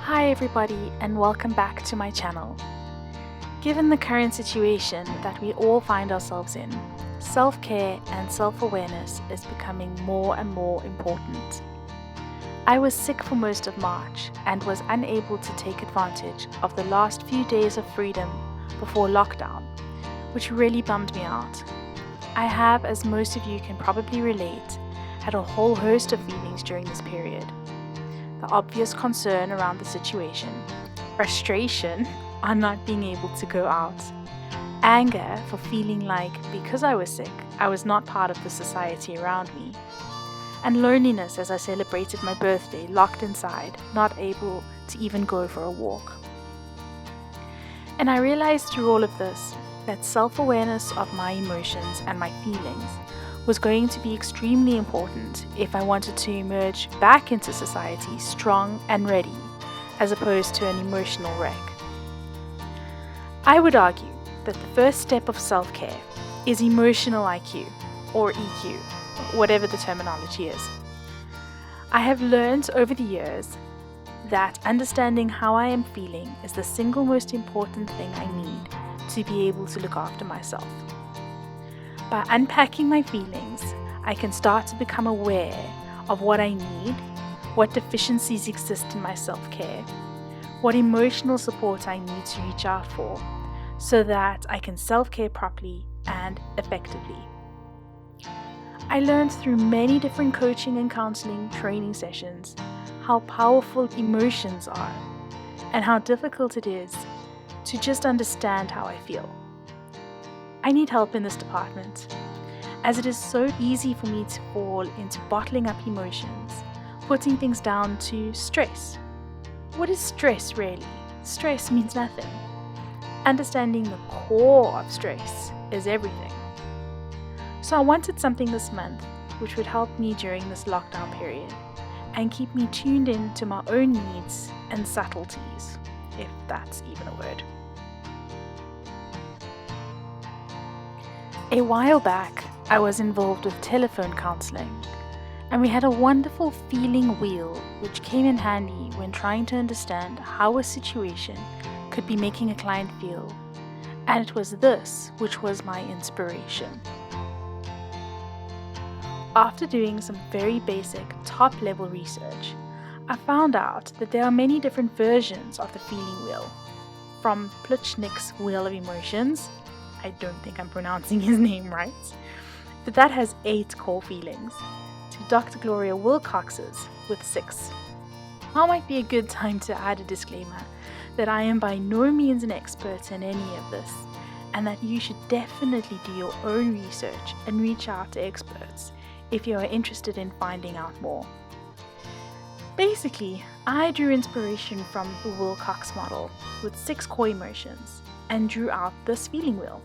Hi everybody and welcome back to my channel. Given the current situation that we all find ourselves in, self-care and self-awareness is becoming more and more important. I was sick for most of March and was unable to take advantage of the last few days of freedom before lockdown, which really bummed me out. I have, as most of you can probably relate, had a whole host of feelings during this period. The obvious concern around the situation, frustration on not being able to go out, anger for feeling like because I was sick, I was not part of the society around me, and loneliness as I celebrated my birthday locked inside, not able to even go for a walk. And I realized through all of this that self-awareness of my emotions and my feelings was going to be extremely important if I wanted to emerge back into society strong and ready, as opposed to an emotional wreck. I would argue that the first step of self-care is emotional IQ, or EQ, whatever the terminology is. I have learned over the years that understanding how I am feeling is the single most important thing I need to be able to look after myself. By unpacking my feelings, I can start to become aware of what I need, what deficiencies exist in my self-care, what emotional support I need to reach out for, so that I can self-care properly and effectively. I learned through many different coaching and counseling training sessions how powerful emotions are and how difficult it is to just understand how I feel. I need help in this department, as it is so easy for me to fall into bottling up emotions, putting things down to stress. What is stress really? Stress means nothing. Understanding the core of stress is everything. So I wanted something this month which would help me during this lockdown period and keep me tuned in to my own needs and subtleties, if that's even a word. A while back, I was involved with telephone counseling, and we had a wonderful feeling wheel which came in handy when trying to understand how a situation could be making a client feel, and it was this which was my inspiration. After doing some very basic, top-level research, I found out that there are many different versions of the feeling wheel, from Plutchnik's Wheel of Emotions. I don't think I'm pronouncing his name right, but that has 8 core feelings, to Dr. Gloria Wilcox's with 6. Now might be a good time to add a disclaimer that I am by no means an expert in any of this, and that you should definitely do your own research and reach out to experts if you are interested in finding out more. Basically, I drew inspiration from the Wilcox model with 6 core emotions and drew out this feeling wheel.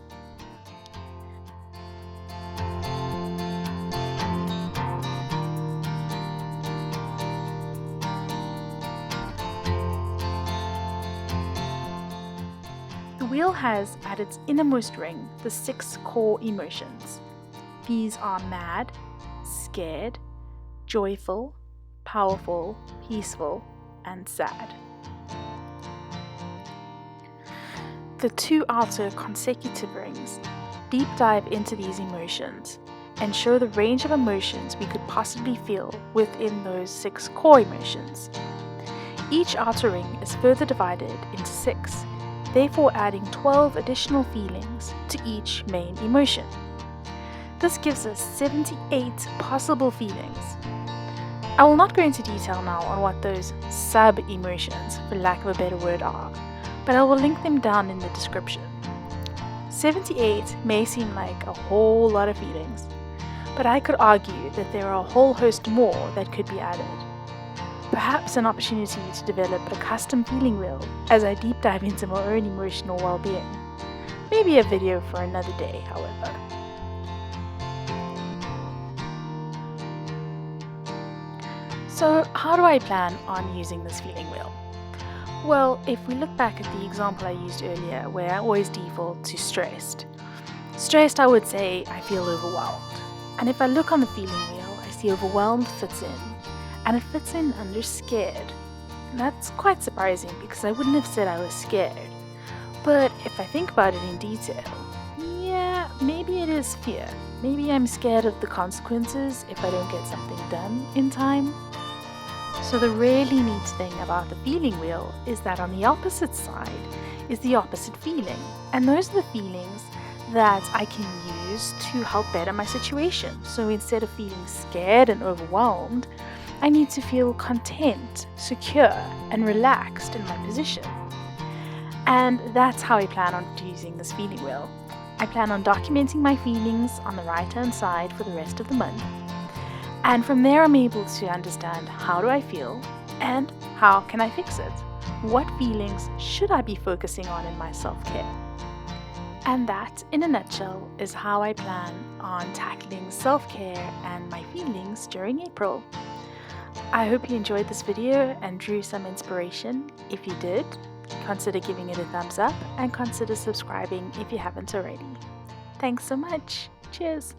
The wheel has at its innermost ring the 6 core emotions. These are mad, scared, joyful, powerful, peaceful, and sad. The 2 outer consecutive rings deep dive into these emotions and show the range of emotions we could possibly feel within those 6 core emotions. Each outer ring is further divided into 6, therefore adding 12 additional feelings to each main emotion. This gives us 78 possible feelings. I will not go into detail now on what those sub-emotions, for lack of a better word, are, but I will link them down in the description. 78 may seem like a whole lot of feelings, but I could argue that there are a whole host more that could be added. Perhaps an opportunity to develop a custom feeling wheel as I deep dive into my own emotional well-being. Maybe a video for another day, however. So how do I plan on using this feeling wheel? Well, if we look back at the example I used earlier, where I always default to stressed. Stressed, I would say I feel overwhelmed. And if I look on the feeling wheel, I see overwhelmed fits in, and it fits in under scared. That's quite surprising because I wouldn't have said I was scared. But if I think about it in detail, yeah, maybe it is fear. Maybe I'm scared of the consequences if I don't get something done in time. So the really neat thing about the feeling wheel is that on the opposite side is the opposite feeling. And those are the feelings that I can use to help better my situation. So instead of feeling scared and overwhelmed, I need to feel content, secure, and relaxed in my position. And that's how I plan on using this feeling wheel. I plan on documenting my feelings on the right-hand side for the rest of the month. And from there I'm able to understand how do I feel and how can I fix it? What feelings should I be focusing on in my self-care? And that, in a nutshell, is how I plan on tackling self-care and my feelings during April. I hope you enjoyed this video and drew some inspiration. If you did, consider giving it a thumbs up and consider subscribing if you haven't already. Thanks so much. Cheers.